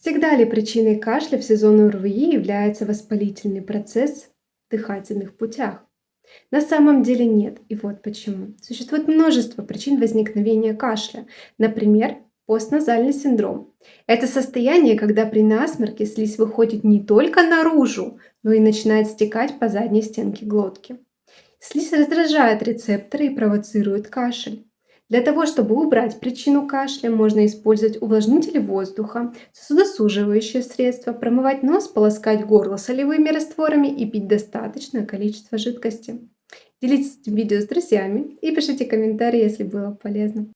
Всегда ли причиной кашля в сезон ОРВИ является воспалительный процесс в дыхательных путях? На самом деле нет, и вот почему. Существует множество причин возникновения кашля, например, постназальный синдром. Это состояние, когда при насморке слизь выходит не только наружу, но и начинает стекать по задней стенке глотки. Слизь раздражает рецепторы и провоцирует кашель. Для того, чтобы убрать причину кашля, можно использовать увлажнители воздуха, сосудосуживающие средства, промывать нос, полоскать горло солевыми растворами и пить достаточное количество жидкости. Делитесь этим видео с друзьями и пишите комментарии, если было полезно.